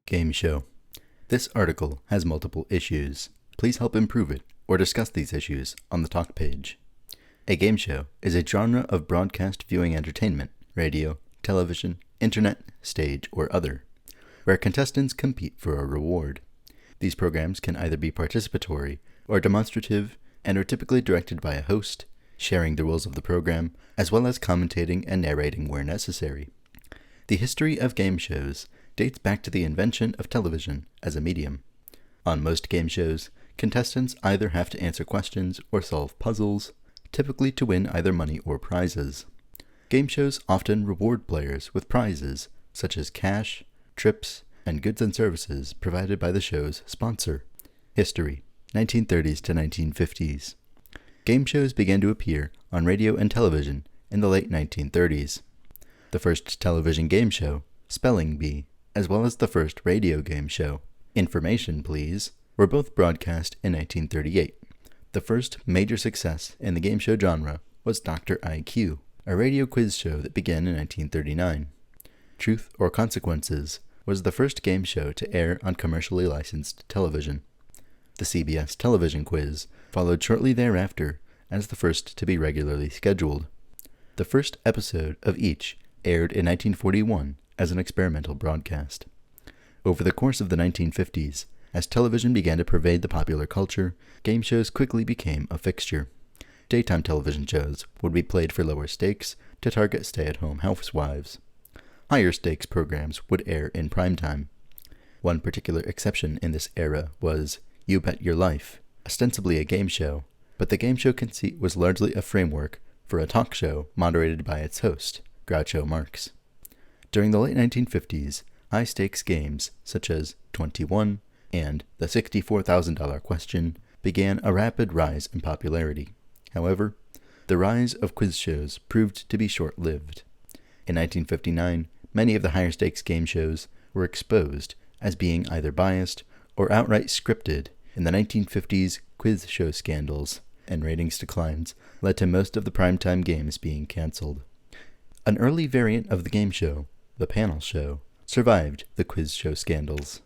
Game show. This article has multiple issues. Please help improve it or discuss these issues on the talk page. A game show is a genre of broadcast viewing entertainment, radio, television, internet, stage, or other, where contestants compete for a reward. These programs can either be participatory or demonstrative and are typically directed by a host, sharing the rules of the program, as well as commentating and narrating where necessary. The history of game shows dates back to the invention of television as a medium. On most game shows, contestants either have to answer questions or solve puzzles, typically to win either money or prizes. Game shows often reward players with prizes such as cash, trips, and goods and services provided by the show's sponsor. History: 1930s to 1950s. Game shows began to appear on radio and television in the late 1930s. The first television game show, Spelling Bee, as well as the first radio game show, Information Please, were both broadcast in 1938. The first major success in the game show genre was Dr. IQ, a radio quiz show that began in 1939. Truth or Consequences was the first game show to air on commercially licensed television. The CBS television quiz followed shortly thereafter as the first to be regularly scheduled. The first episode of each aired in 1941 as an experimental broadcast. Over the course of the 1950s, as television began to pervade the popular culture, game shows quickly became a fixture. Daytime television shows would be played for lower stakes to target stay-at-home housewives. Higher stakes programs would air in primetime. One particular exception in this era was You Bet Your Life, ostensibly a game show, but the game show conceit was largely a framework for a talk show moderated by its host, Groucho Marx. During the late 1950s, high-stakes games such as 21 and the $64,000 question began a rapid rise in popularity. However, the rise of quiz shows proved to be short-lived. In 1959, many of the higher-stakes game shows were exposed as being either biased or outright scripted in the 1950s quiz show scandals, and ratings declines led to most of the primetime games being canceled. An early variant of the game show, the panel show, survived the quiz show scandals.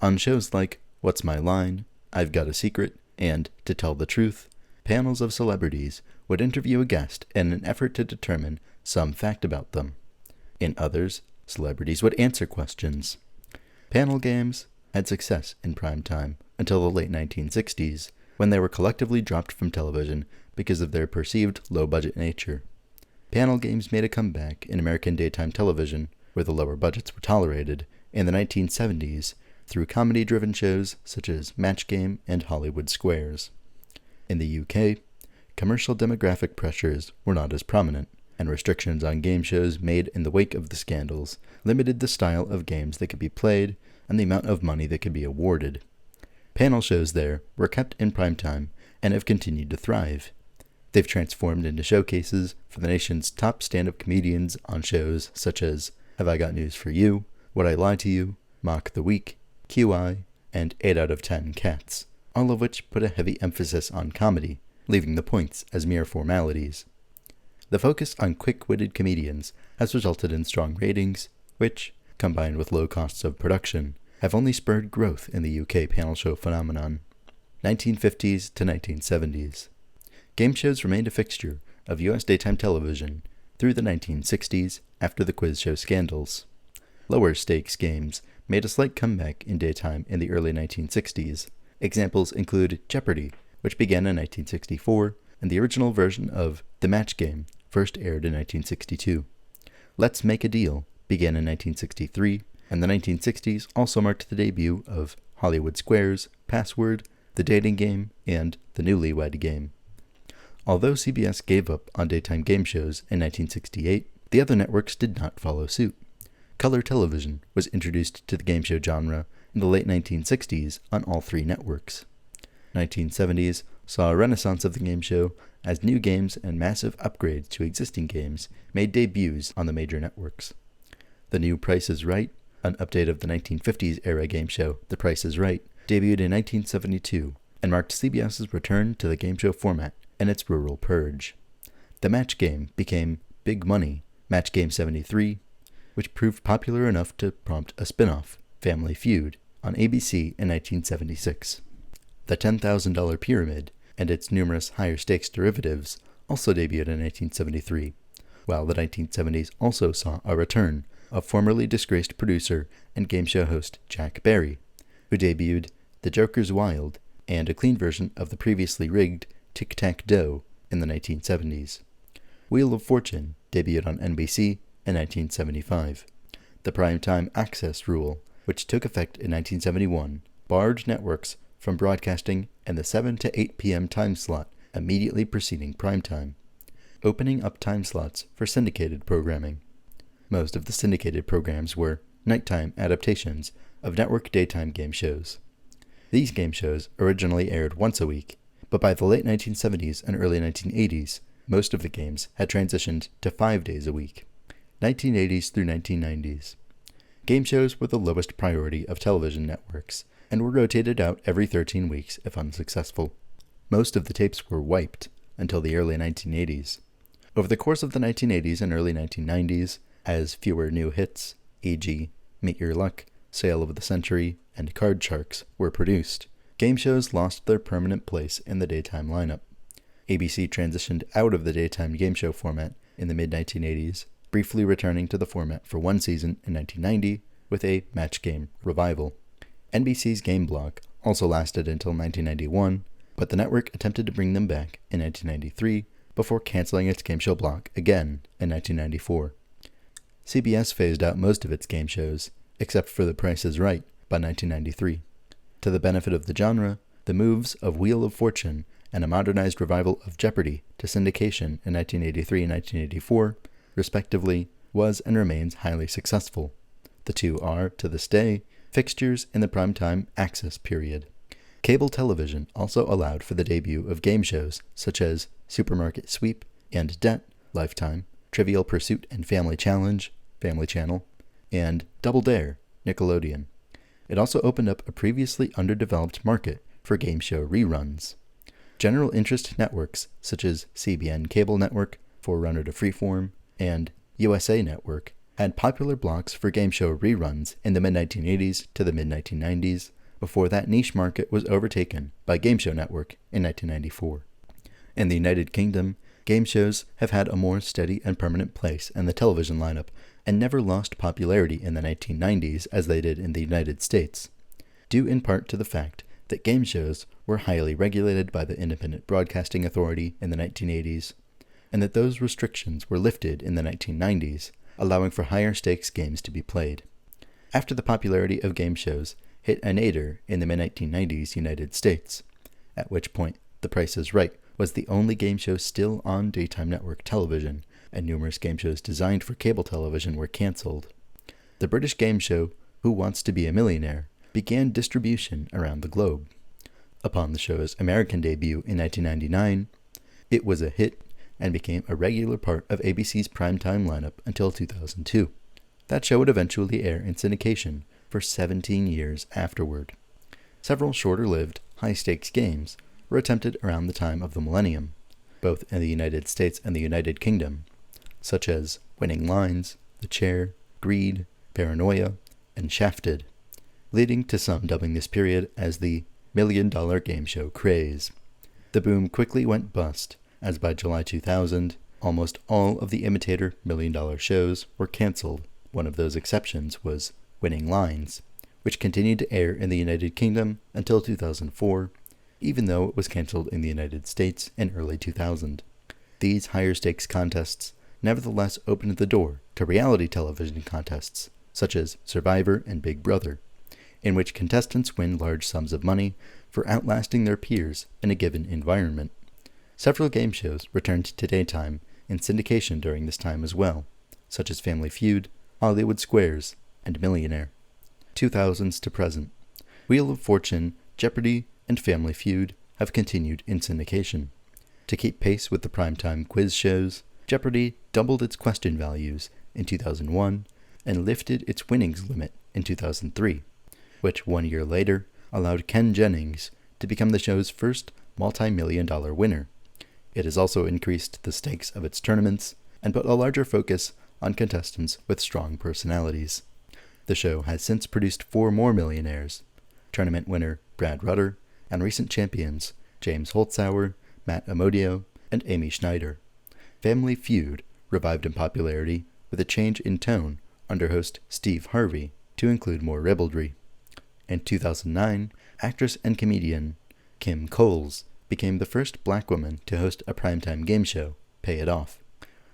On shows like What's My Line, I've Got a Secret, and To Tell the Truth, panels of celebrities would interview a guest in an effort to determine some fact about them. In others, celebrities would answer questions. Panel games had success in prime time until the late 1960s, when they were collectively dropped from television because of their perceived low-budget nature. Panel games made a comeback in American daytime television, where the lower budgets were tolerated, in the 1970s through comedy-driven shows such as Match Game and Hollywood Squares. In the UK, commercial demographic pressures were not as prominent, and restrictions on game shows made in the wake of the scandals limited the style of games that could be played and the amount of money that could be awarded. Panel shows there were kept in primetime and have continued to thrive. They've transformed into showcases for the nation's top stand-up comedians on shows such as Have I Got News for You, Would I Lie to You, Mock the Week, QI, and 8 out of 10 Cats, all of which put a heavy emphasis on comedy, leaving the points as mere formalities. The focus on quick-witted comedians has resulted in strong ratings, which, combined with low costs of production, have only spurred growth in the UK panel show phenomenon. 1950s to 1970s. Game shows remained a fixture of US daytime television through the 1960s after the quiz show scandals. Lower stakes games made a slight comeback in daytime in the early 1960s. Examples include Jeopardy, which began in 1964, and the original version of The Match Game first aired in 1962. Let's Make a Deal began in 1963, and the 1960s also marked the debut of Hollywood Squares, Password, The Dating Game, and The Newlywed Game. Although CBS gave up on daytime game shows in 1968, the other networks did not follow suit. Color television was introduced to the game show genre in the late 1960s on all three networks. 1970s saw a renaissance of the game show as new games and massive upgrades to existing games made debuts on the major networks. The new Price is Right, an update of the 1950s era game show The Price is Right, debuted in 1972 and marked CBS's return to the game show format and its rural purge. The Match Game became Big Money, Match Game 73, which proved popular enough to prompt a spin-off, Family Feud on ABC in 1976. The $10,000 Pyramid and its numerous higher-stakes derivatives also debuted in 1973, while the 1970s also saw a return of formerly disgraced producer and game show host Jack Barry, who debuted The Joker's Wild and a clean version of the previously rigged Tic-Tac-Dough in the 1970s. Wheel of Fortune debuted on NBC in 1975. The primetime access rule, which took effect in 1971, barred networks from broadcasting in the 7 to 8 p.m. time slot immediately preceding primetime, opening up time slots for syndicated programming. Most of the syndicated programs were nighttime adaptations of network daytime game shows. These game shows originally aired once a week, but by the late 1970s and early 1980s, most of the games had transitioned to 5 days a week. 1980s through 1990s. Game shows were the lowest priority of television networks, and were rotated out every 13 weeks if unsuccessful. Most of the tapes were wiped until the early 1980s. Over the course of the 1980s and early 1990s, as fewer new hits, e.g., Meet Your Luck, Sale of the Century, and Card Sharks, were produced, game shows lost their permanent place in the daytime lineup. ABC transitioned out of the daytime game show format in the mid-1980s, briefly returning to the format for one season in 1990 with a match game revival. NBC's game block also lasted until 1991, but the network attempted to bring them back in 1993 before canceling its game show block again in 1994. CBS phased out most of its game shows, except for The Price is Right, by 1993. To the benefit of the genre, the moves of Wheel of Fortune and a modernized revival of Jeopardy to syndication in 1983 and 1984, respectively, was and remains highly successful. The two are, to this day, fixtures in the primetime access period. Cable television also allowed for the debut of game shows such as Supermarket Sweep and Debt, Lifetime, Trivial Pursuit and Family Challenge, Family Channel, and Double Dare, Nickelodeon. It also opened up a previously underdeveloped market for game show reruns. General interest networks such as CBN Cable Network, forerunner to Freeform, and USA Network had popular blocks for game show reruns in the mid-1980s to the mid-1990s, before that niche market was overtaken by Game Show Network in 1994. In the United Kingdom, game shows have had a more steady and permanent place in the television lineup and never lost popularity in the 1990s as they did in the United States, due in part to the fact that game shows were highly regulated by the Independent Broadcasting Authority in the 1980s, and that those restrictions were lifted in the 1990s, allowing for higher stakes games to be played. After the popularity of game shows hit a nadir in the mid-1990s United States, at which point The Price is Right was the only game show still on daytime network television, and numerous game shows designed for cable television were cancelled. The British game show Who Wants to Be a Millionaire began distribution around the globe. Upon the show's American debut in 1999, it was a hit and became a regular part of ABC's primetime lineup until 2002. That show would eventually air in syndication for 17 years afterward. Several shorter-lived, high-stakes games were attempted around the time of the millennium, both in the United States and the United Kingdom, such as Winning Lines, The Chair, Greed, Paranoia, and Shafted, leading to some dubbing this period as the million-dollar game show craze. The boom quickly went bust, as by July 2000, almost all of the imitator million-dollar shows were cancelled. One of those exceptions was Winning Lines, which continued to air in the United Kingdom until 2004, even though it was cancelled in the United States in early 2000. These higher-stakes contests nevertheless opened the door to reality television contests, such as Survivor and Big Brother, in which contestants win large sums of money for outlasting their peers in a given environment. Several game shows returned to daytime in syndication during this time as well, such as Family Feud, Hollywood Squares, and Millionaire. 2000s to present. Wheel of Fortune, Jeopardy, and Family Feud have continued in syndication. To keep pace with the primetime quiz shows, Jeopardy doubled its question values in 2001 and lifted its winnings limit in 2003, which 1 year later allowed Ken Jennings to become the show's first multi-million-dollar winner. It has also increased the stakes of its tournaments and put a larger focus on contestants with strong personalities. The show has since produced 4 more millionaires: tournament winner Brad Rutter, and recent champions James Holzhauer, Matt Amodio, and Amy Schneider. Family Feud revived in popularity with a change in tone under host Steve Harvey to include more ribaldry. In 2009, actress and comedian Kim Coles became the first black woman to host a primetime game show, Pay It Off.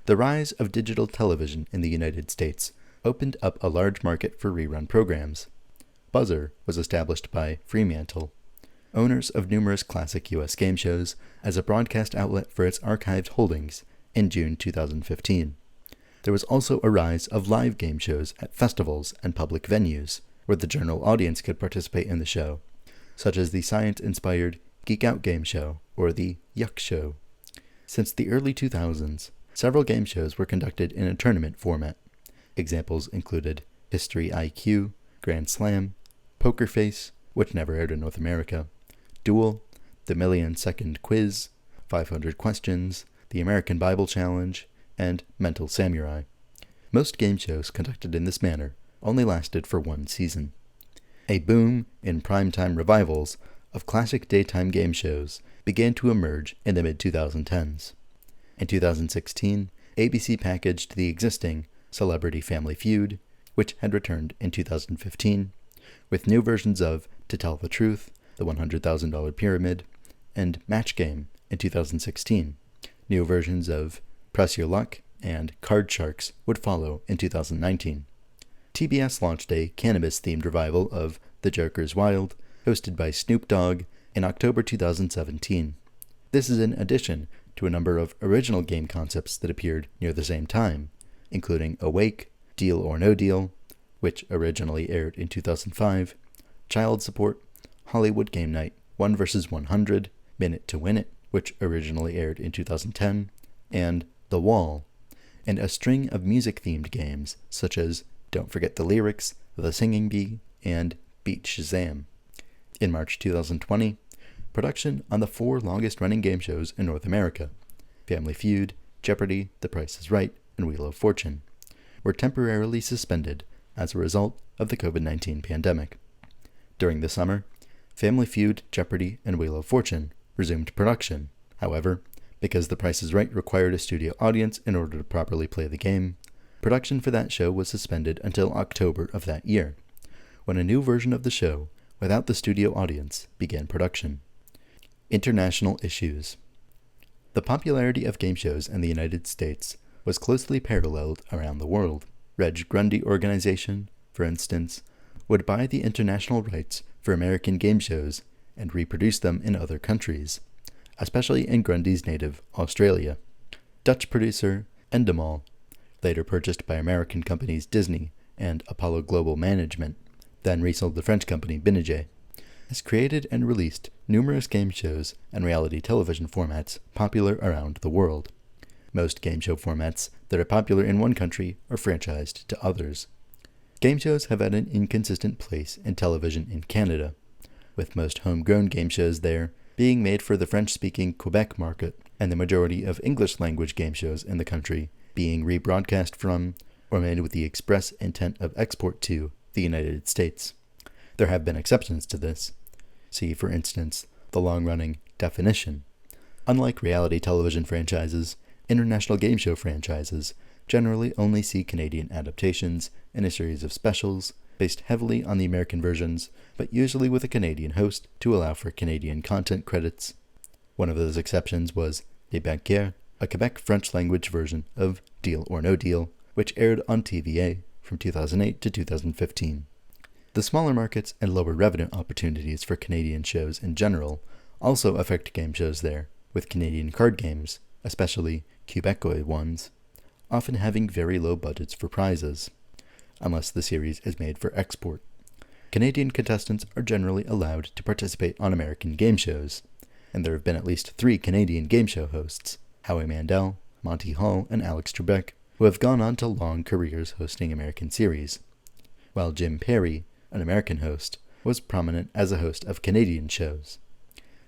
The rise of digital television in the United States opened up a large market for rerun programs. Buzzer was established by Fremantle, owners of numerous classic U.S. game shows, as a broadcast outlet for its archived holdings in June 2015. There was also a rise of live game shows at festivals and public venues, where the general audience could participate in the show, such as the science-inspired Geek Out Game Show or the Yuck Show. Since the early 2000s, several game shows were conducted in a tournament format. Examples included History IQ, Grand Slam, Poker Face, which never aired in North America, Duel, The Million-Second Quiz, 500 Questions, the American Bible Challenge, and Mental Samurai. Most game shows conducted in this manner only lasted for 1 season. A boom in primetime revivals of classic daytime game shows began to emerge in the mid-2010s. In 2016, ABC packaged the existing Celebrity Family Feud, which had returned in 2015, with new versions of To Tell the Truth, The $100,000 Pyramid, and Match Game in 2016. New versions of Press Your Luck and Card Sharks would follow in 2019. TBS launched a cannabis-themed revival of The Joker's Wild, hosted by Snoop Dogg, in October 2017. This is in addition to a number of original game concepts that appeared near the same time, including Awake, Deal or No Deal, which originally aired in 2005, Child Support, Hollywood Game Night, 1 vs. 100, Minute to Win It, which originally aired in 2010, and The Wall, and a string of music-themed games such as Don't Forget the Lyrics, The Singing Bee, and Beat Shazam. In March 2020, production on the 4 longest-running game shows in North America, Family Feud, Jeopardy, The Price is Right, and Wheel of Fortune, were temporarily suspended as a result of the COVID-19 pandemic. During the summer, Family Feud, Jeopardy, and Wheel of Fortune resumed production. However, because The Price is Right required a studio audience in order to properly play the game, production for that show was suspended until October of that year, when a new version of the show, without the studio audience, began production. International issues. The popularity of game shows in the United States was closely paralleled around the world. Reg Grundy Organization, for instance, would buy the international rights for American game shows and reproduce them in other countries, especially in Grundy's native Australia. Dutch producer Endemol, later purchased by American companies Disney and Apollo Global Management, then resold the French company Binage, has created and released numerous game shows and reality television formats popular around the world. Most game show formats that are popular in one country are franchised to others. Game shows have had an inconsistent place in television in Canada, with most homegrown game shows there being made for the French-speaking Quebec market, and the majority of English-language game shows in the country being rebroadcast from, or made with the express intent of export to, the United States. There have been exceptions to this. See, for instance, the long-running Definition. Unlike reality television franchises, international game show franchises generally only see Canadian adaptations in a series of specials based heavily on the American versions, but usually with a Canadian host to allow for Canadian content credits. One of those exceptions was Les Banquiers, a Quebec French-language version of Deal or No Deal, which aired on TVA from 2008 to 2015. The smaller markets and lower revenue opportunities for Canadian shows in general also affect game shows there, with Canadian card games, especially Quebecois ones, often having very low budgets for prizes, unless the series is made for export. Canadian contestants are generally allowed to participate on American game shows, and there have been at least 3 Canadian game show hosts, Howie Mandel, Monty Hall, and Alex Trebek, who have gone on to long careers hosting American series, while Jim Perry, an American host, was prominent as a host of Canadian shows.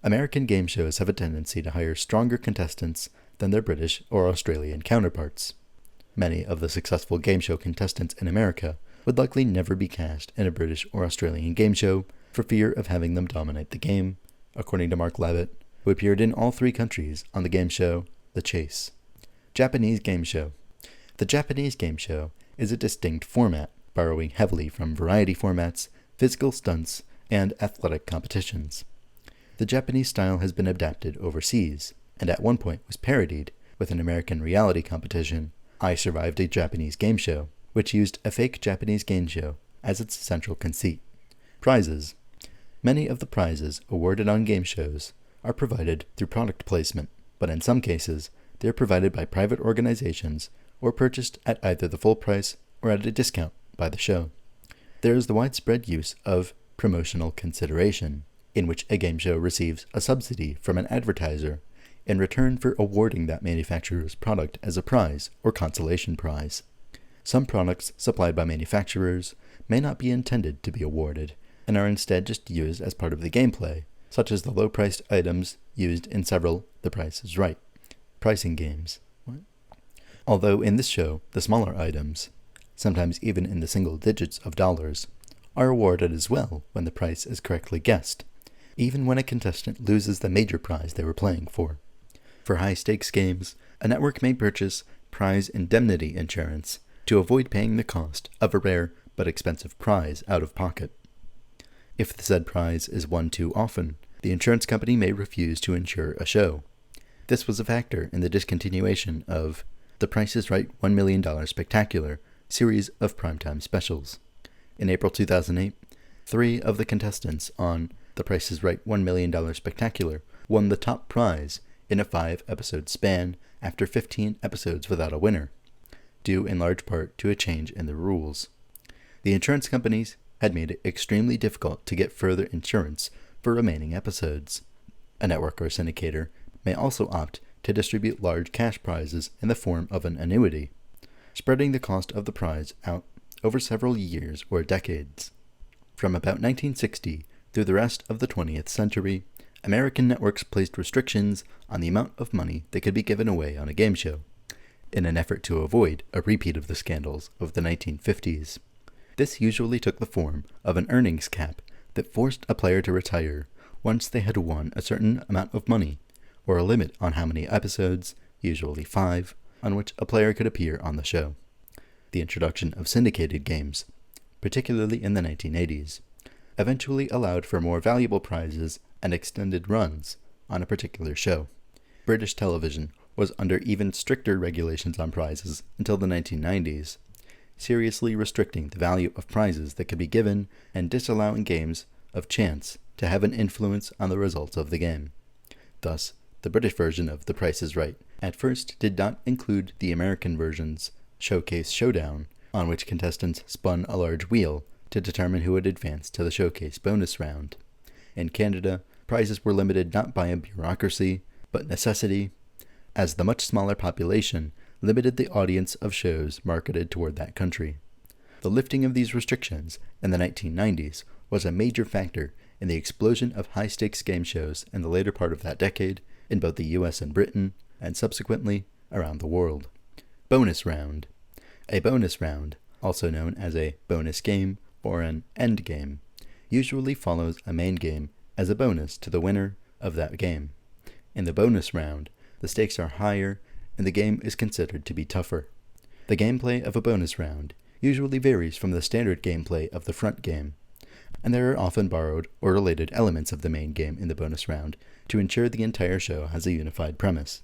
American game shows have a tendency to hire stronger contestants than their British or Australian counterparts. Many of the successful game show contestants in America would likely never be cast in a British or Australian game show for fear of having them dominate the game, according to Mark Levitt, who appeared in all 3 countries on the game show The Chase. Japanese game show. The Japanese game show is a distinct format, borrowing heavily from variety formats, physical stunts, and athletic competitions. The Japanese style has been adapted overseas, and at one point was parodied with an American reality competition, I Survived a Japanese Game Show, which used a fake Japanese game show as its central conceit. Prizes. Many of the prizes awarded on game shows are provided through product placement, but in some cases, they are provided by private organizations or purchased at either the full price or at a discount by the show. There is the widespread use of promotional consideration, in which a game show receives a subsidy from an advertiser in return for awarding that manufacturer's product as a prize or consolation prize. Some products supplied by manufacturers may not be intended to be awarded and are instead just used as part of the gameplay, such as the low-priced items used in several The Price is Right pricing games. Although in this show, the smaller items, sometimes even in the single digits of dollars, are awarded as well when the price is correctly guessed, even when a contestant loses the major prize they were playing for. For high-stakes games, a network may purchase prize indemnity insurance to avoid paying the cost of a rare but expensive prize out of pocket. If the said prize is won too often, the insurance company may refuse to insure a show. This was a factor in the discontinuation of The Price is Right $1 Million Spectacular series of primetime specials. In April 2008, 3 of the contestants on The Price is Right $1 Million Spectacular won the top prize in a 5-episode span after 15 episodes without a winner, due in large part to a change in the rules. The insurance companies had made it extremely difficult to get further insurance for remaining episodes. A network or syndicator may also opt to distribute large cash prizes in the form of an annuity, spreading the cost of the prize out over several years or decades. From about 1960 through the rest of the 20th century, American networks placed restrictions on the amount of money that could be given away on a game show, in an effort to avoid a repeat of the scandals of the 1950s. This usually took the form of an earnings cap that forced a player to retire once they had won a certain amount of money, or a limit on how many episodes, usually 5, on which a player could appear on the show. The introduction of syndicated games, particularly in the 1980s, eventually allowed for more valuable prizes and extended runs on a particular show. British television was under even stricter regulations on prizes until the 1990s, seriously restricting the value of prizes that could be given and disallowing games of chance to have an influence on the results of the game. Thus, the British version of The Price is Right at first did not include the American version's Showcase Showdown, on which contestants spun a large wheel to determine who would advance to the Showcase bonus round. In Canada, prizes were limited not by a bureaucracy, but necessity, as the much smaller population limited the audience of shows marketed toward that country. The lifting of these restrictions in the 1990s was a major factor in the explosion of high-stakes game shows in the later part of that decade in both the US and Britain, and subsequently around the world. Bonus round. A bonus round, also known as a bonus game or an end game, usually follows a main game as a bonus to the winner of that game. In the bonus round, the stakes are higher and the game is considered to be tougher. The gameplay of a bonus round usually varies from the standard gameplay of the front game, and there are often borrowed or related elements of the main game in the bonus round to ensure the entire show has a unified premise.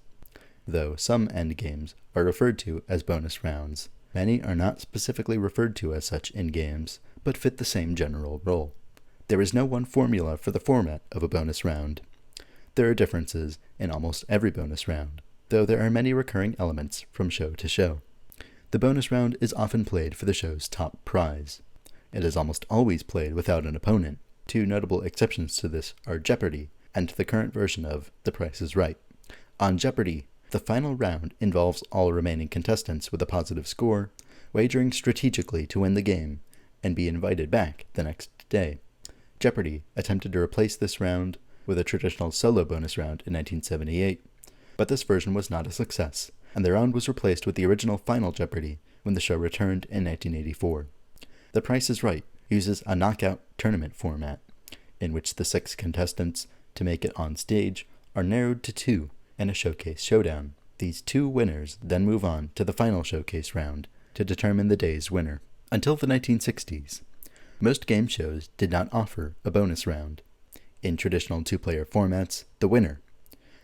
Though some end games are referred to as bonus rounds, many are not specifically referred to as such in games, but fit the same general role. There is no one formula for the format of a bonus round. There are differences in almost every bonus round, though there are many recurring elements from show to show. The bonus round is often played for the show's top prize. It is almost always played without an opponent. 2 notable exceptions to this are Jeopardy! And the current version of The Price is Right. On Jeopardy! The final round involves all remaining contestants with a positive score, wagering strategically to win the game, and be invited back the next day. Jeopardy! Attempted to replace this round with a traditional solo bonus round in 1978, but this version was not a success, and the round was replaced with the original Final Jeopardy! When the show returned in 1984. The Price is Right uses a knockout tournament format, in which the 6 contestants to make it on stage are narrowed to 2 in a showcase showdown. These 2 winners then move on to the final showcase round to determine the day's winner. Until the 1960s, most game shows did not offer a bonus round. In traditional 2-player formats, the winner,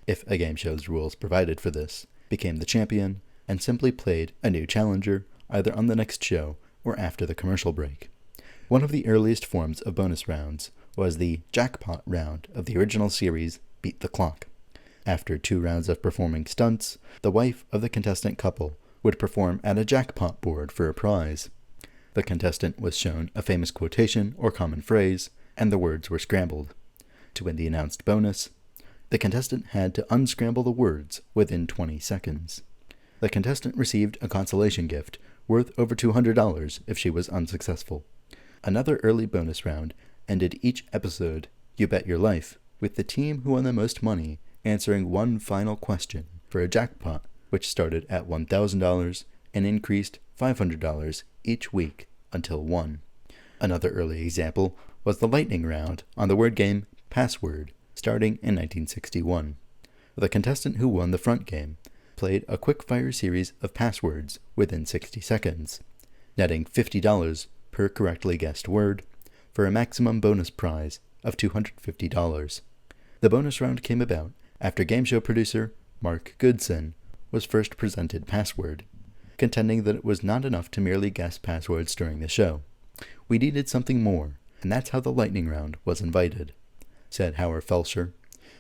if a game show's rules provided for this, became the champion and simply played a new challenger either on the next show or after the commercial break. One of the earliest forms of bonus rounds was the jackpot round of the original series Beat the Clock. After 2 rounds of performing stunts, the wife of the contestant couple would perform at a jackpot board for a prize. The contestant was shown a famous quotation or common phrase, and the words were scrambled. To win the announced bonus, the contestant had to unscramble the words within 20 seconds. The contestant received a consolation gift worth over $200 if she was unsuccessful. Another early bonus round ended each episode, You Bet Your Life, with the team who won the most money answering one final question for a jackpot, which started at $1,000 and increased $500 each week until won. Another early example was the lightning round on the word game Password, starting in 1961. The contestant who won the front game played a quick-fire series of passwords within 60 seconds, netting $50 per correctly guessed word, for a maximum bonus prize of $250. The bonus round came about after game show producer Mark Goodson was first presented Password, contending that it was not enough to merely guess passwords during the show. We needed something more, and that's how the lightning round was invited, said Howard Felsher,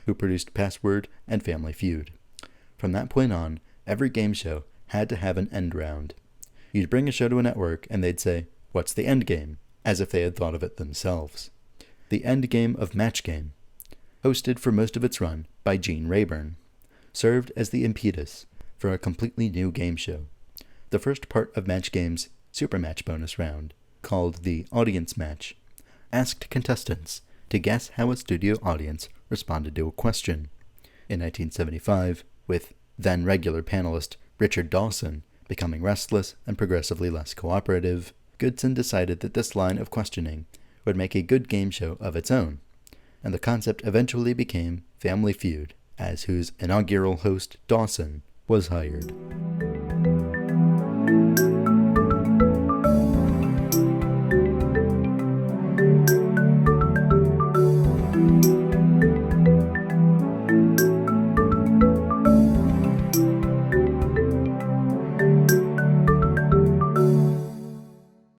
who produced Password and Family Feud. From that point on, every game show had to have an end round. You'd bring a show to a network and they'd say, "What's the end game?" as if they had thought of it themselves. The end game of Match Game, hosted for most of its run by Gene Rayburn, served as the impetus for a completely new game show. The first part of Match Game's Super Match bonus round, called the Audience Match, asked contestants to guess how a studio audience responded to a question. In 1975, with then regular panelist Richard Dawson becoming restless and progressively less cooperative, Goodson decided that this line of questioning would make a good game show of its own, and the concept eventually became Family Feud, as whose inaugural host, Dawson, was hired.